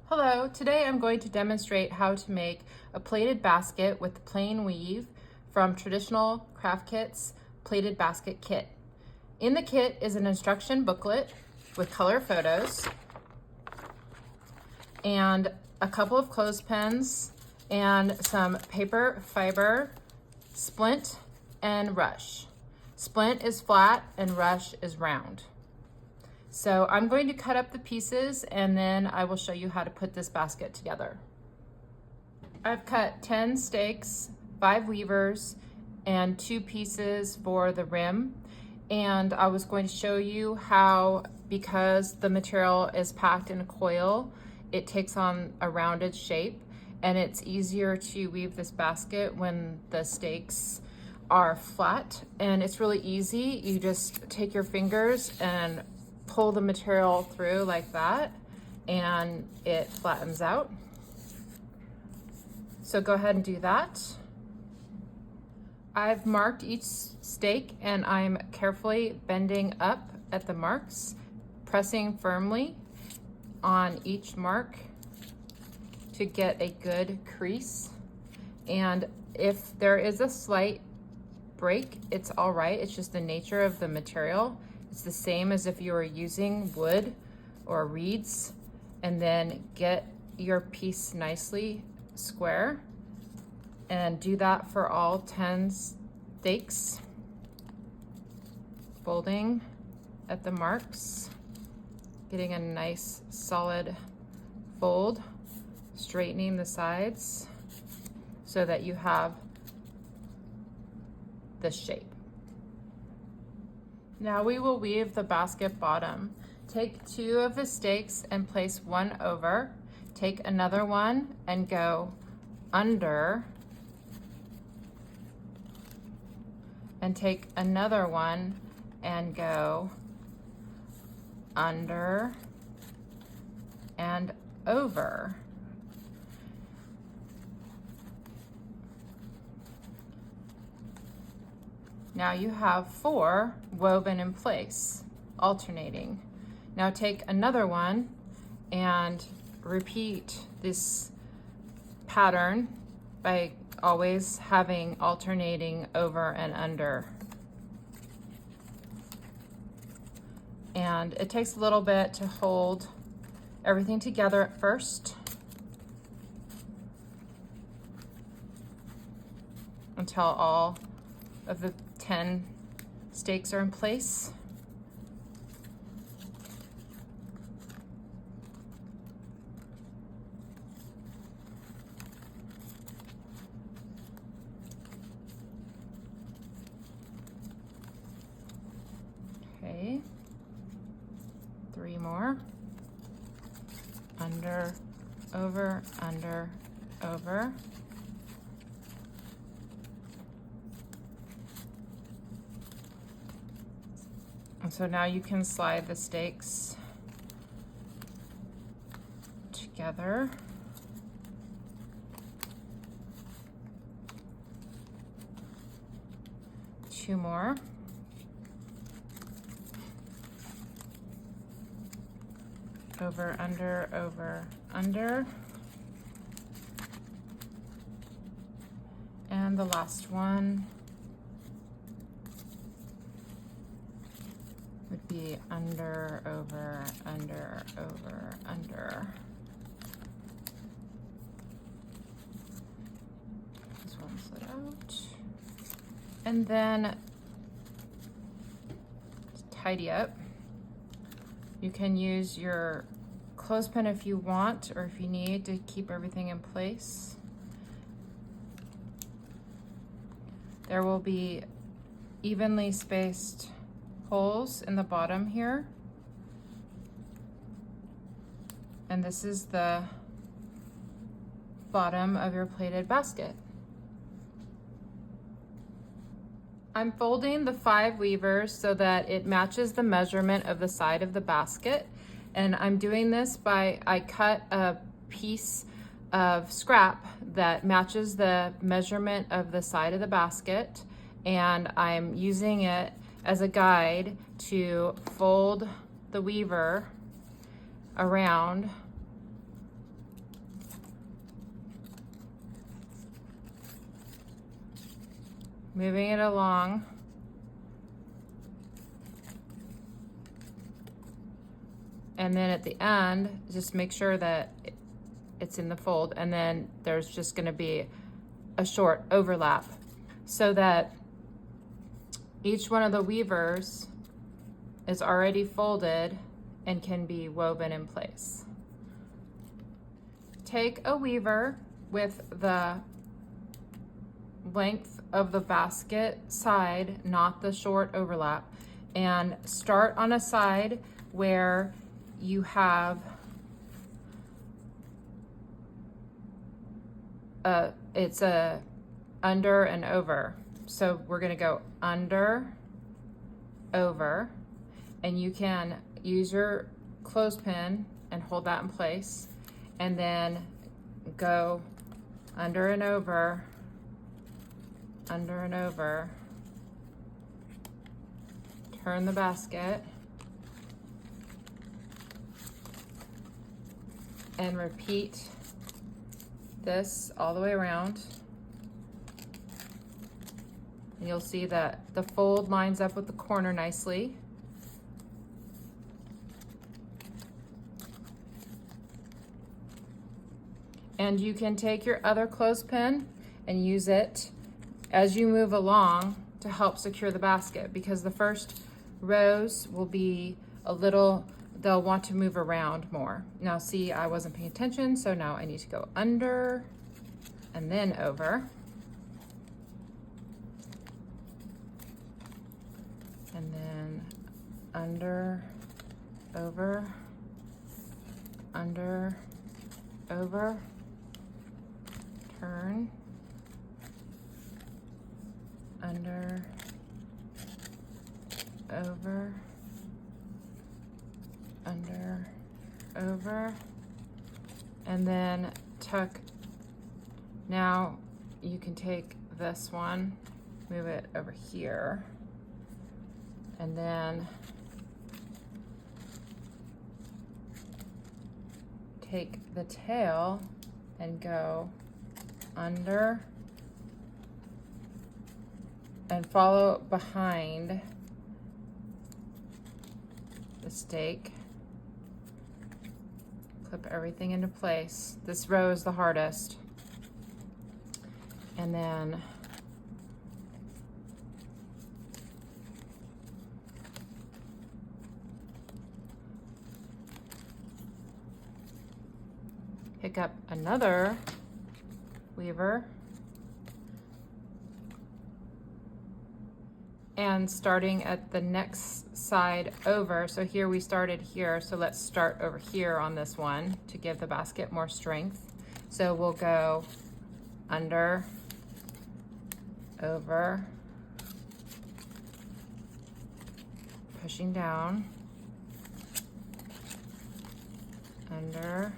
Hello, today I'm going to demonstrate how to make a plaited basket with plain weave from Traditional Craft Kit's Plaited Basket Kit. In the kit is an instruction booklet with color photos and a couple of clothespins and some paper fiber, splint, and rush. Splint is flat and rush is round. So I'm going to cut up the pieces and then I will show you how to put this basket together. I've cut 10 stakes, 5 weavers, and 2 pieces for the rim. And I was going to show you how, because the material is packed in a coil, it takes on a rounded shape and it's easier to weave this basket when the stakes are flat. And it's really easy. You just take your fingers and pull the material through like that and it flattens out. So go ahead and do that. I've marked each stake and I'm carefully bending up at the marks, pressing firmly on each mark to get a good crease. And if there is a slight break, it's all right. It's just the nature of the material. It's the same as if you were using wood or reeds, and then get your piece nicely square and do that for all 10 stakes. Folding at the marks, getting a nice solid fold, straightening the sides so that you have this shape. Now we will weave the basket bottom. Take 2 of the stakes and place one over. Take another one and go under. And take another one and go under and over. Now you have 4 woven in place, alternating. Now take another one and repeat this pattern by always having alternating over and under. And it takes a little bit to hold everything together at first until all of the 10 stakes are in place. Okay, 3 more. Under, over, under, over. And so now you can slide the stakes together. Two more. Over, under. And the last one would be under, over, under, over, under. This one slid out. And then to tidy up, you can use your clothespin if you want or if you need to keep everything in place. There will be evenly spaced holes in the bottom here. And this is the bottom of your plaited basket. I'm folding the 5 weavers so that it matches the measurement of the side of the basket. And I'm doing this by, I cut a piece of scrap that matches the measurement of the side of the basket, and I'm using it as a guide to fold the weaver around moving it along. And then at the end, just make sure that it's in the fold, and then there's just gonna be a short overlap so that each one of the weavers is already folded and can be woven in place. Take a weaver with the length of the basket side, not the short overlap, and start on a side where you have it's a under and over. So we're gonna go under, over, and you can use your clothespin and hold that in place, and then go under and over, under and over, turn the basket, and repeat this all the way around. And you'll see that the fold lines up with the corner nicely. And you can take your other clothespin and use it as you move along to help secure the basket, because the first rows will be a little, they'll want to move around more. Now see, I wasn't paying attention, so now I need to go under and then over. And then under, over, under, over, turn, under, over, under, over, and then tuck. Now you can take this one, move it over here, and then take the tail and go under and follow behind the stake. Clip everything into place. This row is the hardest. And then pick up another weaver and starting at the next side over. So here we started here, so let's start over here on this one to give the basket more strength. So we'll go under, over, pushing down, under,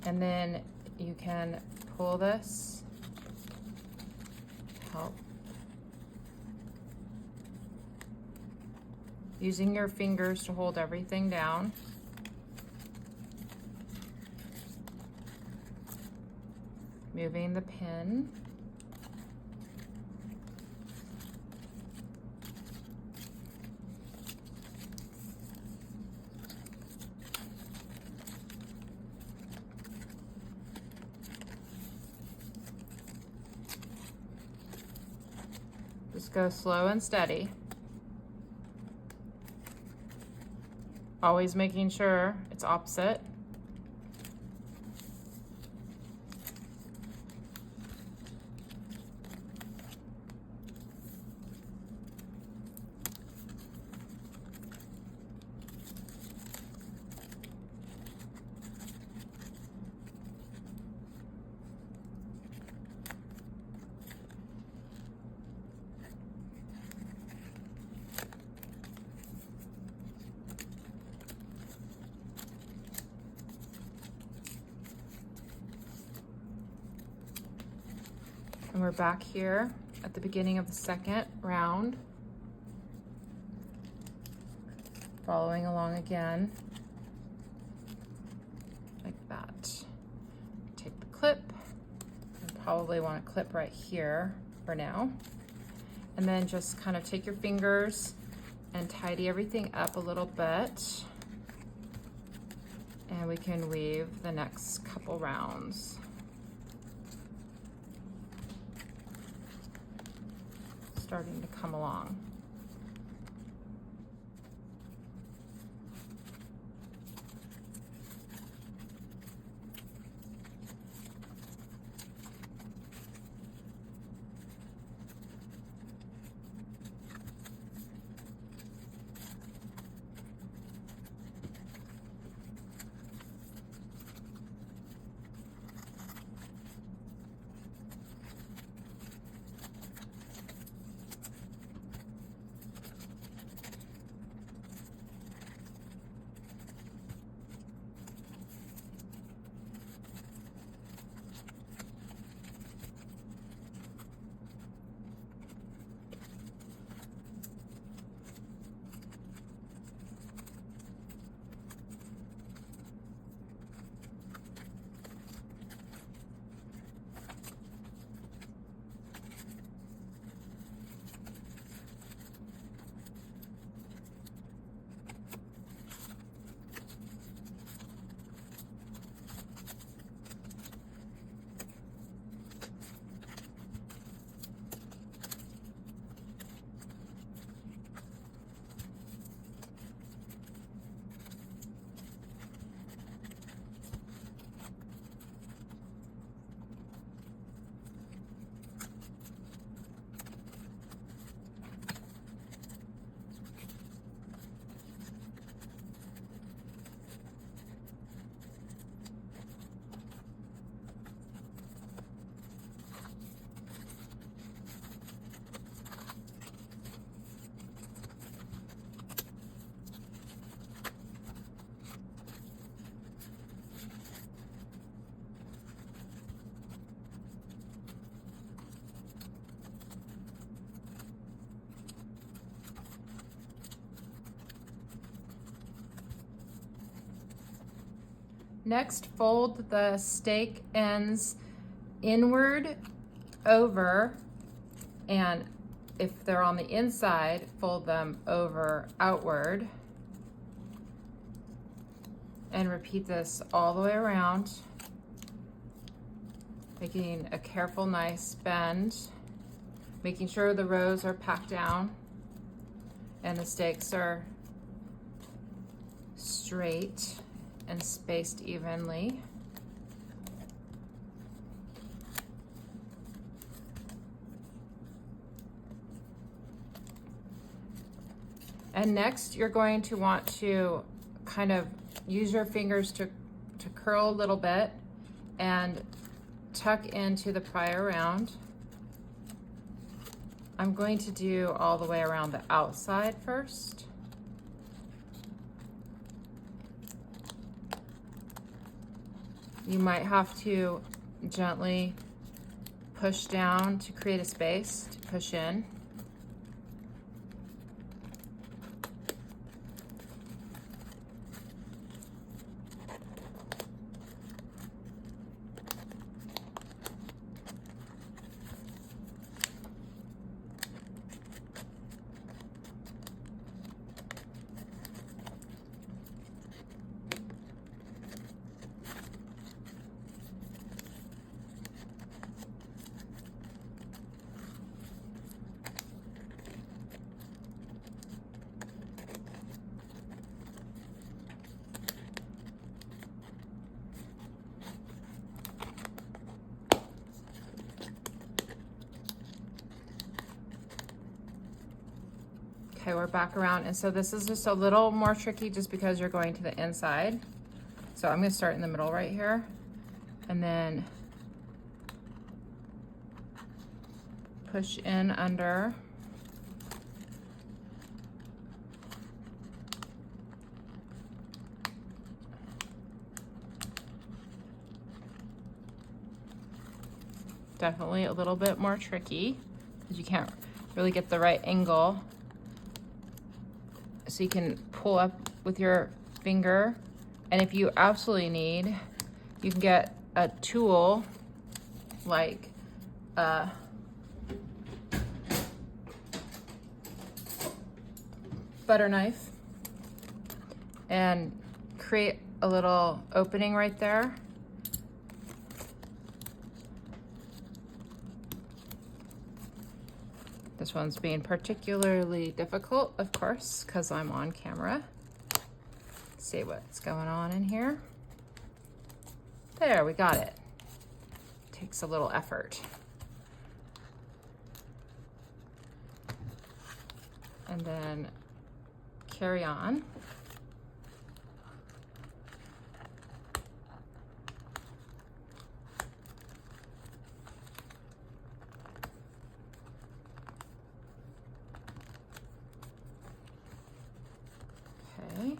and then you can pull this, help, using your fingers to hold everything down. Moving the pin. Just go slow and steady. Always making sure it's opposite. And we're back here at the beginning of the second round, following along again. like that. Take the clip, and probably want to clip right here for now. And then just kind of take your fingers and tidy everything up a little bit. And we can weave the next couple rounds. Starting to come along. Next, fold the stake ends inward over, and if they're on the inside, fold them over outward. And repeat this all the way around, making a careful, nice bend, making sure the rows are packed down and the stakes are straight and spaced evenly. And next, you're going to want to kind of use your fingers to curl a little bit and tuck into the prior round. I'm going to do all the way around the outside first. You might have to gently push down to create a space to push in. Okay, we're back around, and so this is just a little more tricky just because you're going to the inside. So I'm going to start in the middle right here, and then push in under. Definitely a little bit more tricky because you can't really get the right angle. So you can pull up with your finger, and if you absolutely need, You can get a tool like a butter knife and create a little opening right there. This one's being particularly difficult, of course, because I'm on camera. Let's see what's going on in here. There, we got it. Takes a little effort. And then carry on. Okay.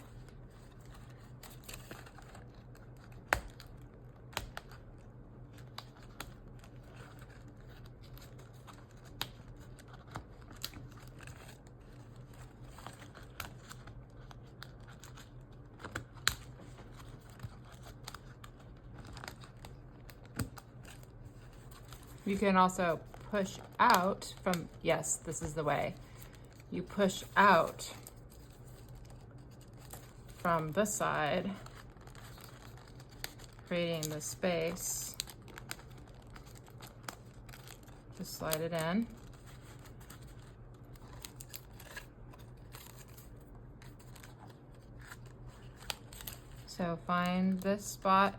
You can also push out from, yes, this is the way. You push out from this side, creating the space. Just slide it in. So find this spot,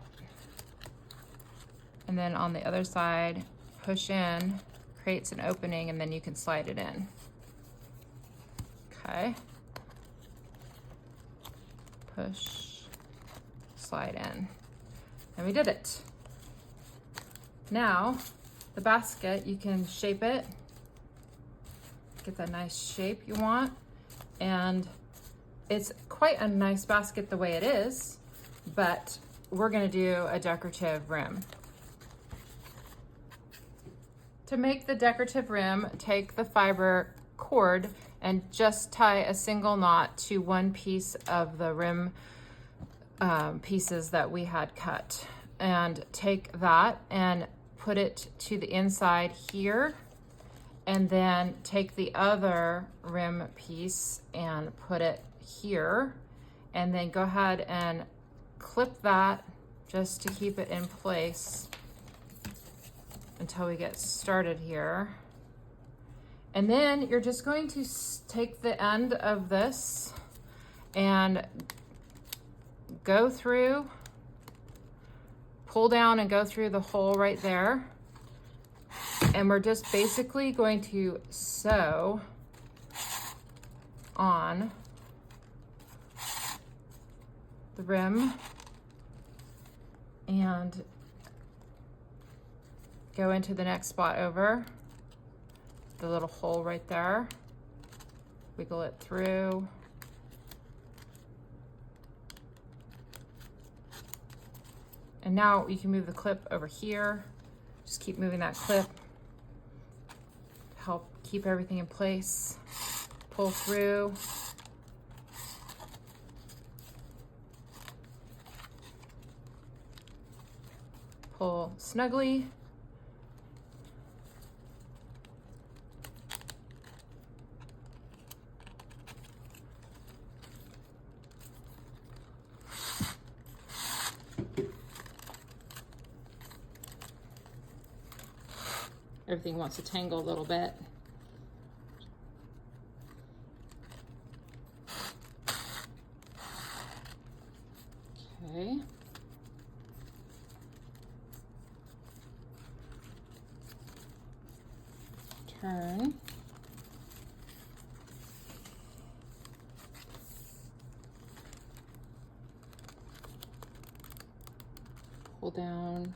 and then on the other side, push in, creates an opening, and then you can slide it in. Okay. Push, slide in. And we did it. Now, the basket, you can shape it, get that nice shape you want, and it's quite a nice basket the way it is, but we're gonna do a decorative rim. To make the decorative rim, take the fiber cord and just tie a single knot to one piece of the rim pieces that we had cut. And take that and put it to the inside here, and then take the other rim piece and put it here, and then go ahead and clip that just to keep it in place until we get started here. And then you're just going to take the end of this and go through, pull down and go through the hole right there. And we're just basically going to sew on the rim and go into the next spot over, the little hole right there, wiggle it through, and now you can move the clip over here. Just keep moving that clip, help keep everything in place. Pull through. Pull snugly. Everything wants to tangle a little bit. Okay. Turn. Pull down.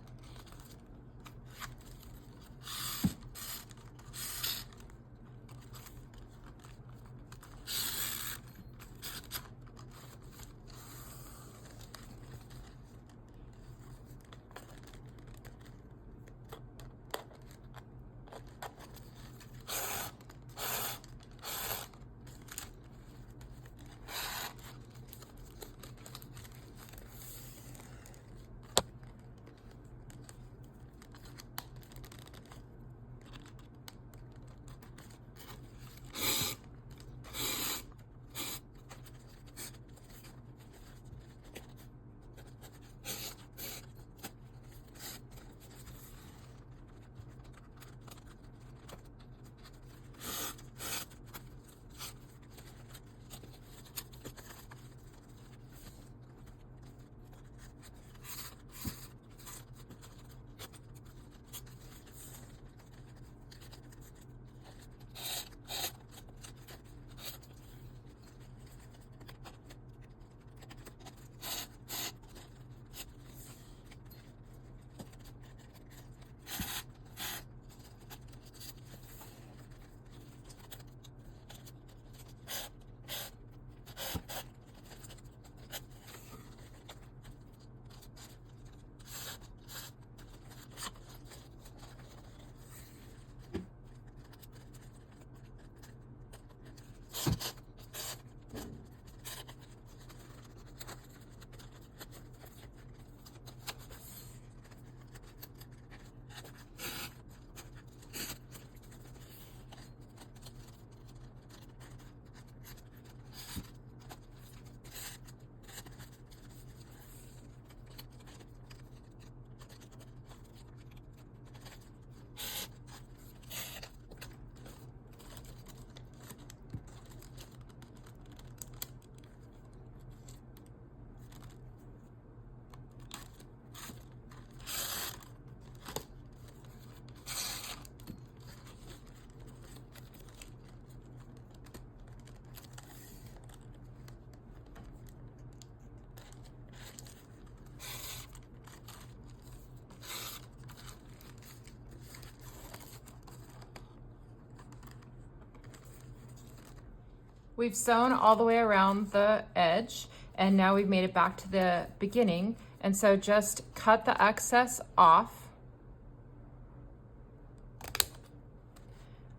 We've sewn all the way around the edge, and now we've made it back to the beginning. And so just cut the excess off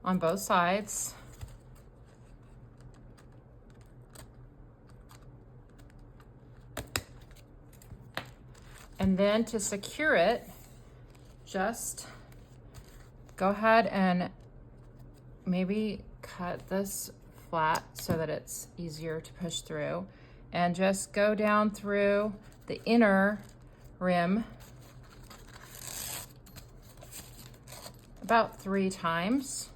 on both sides. And then to secure it, just go ahead and maybe cut this flat so that it's easier to push through, and just go down through the inner rim about 3 times.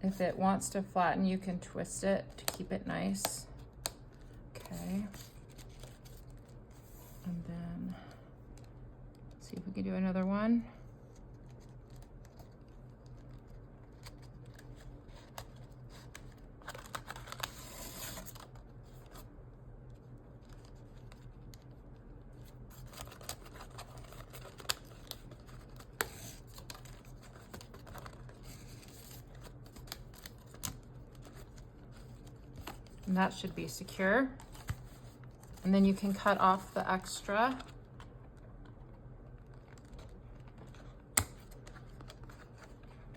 If it wants to flatten, you can twist it to keep it nice. Okay. And then see if we can do another one. And that should be secure. And then you can cut off the extra.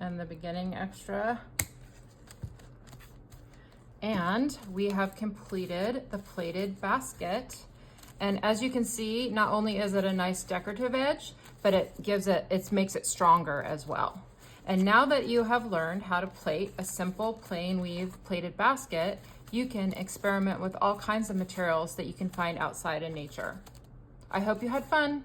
And the beginning extra. And we have completed the plaited basket. And as you can see, not only is it a nice decorative edge, but it makes it stronger as well. And now that you have learned how to plait a simple plain weave plaited basket, you can experiment with all kinds of materials that you can find outside in nature. I hope you had fun.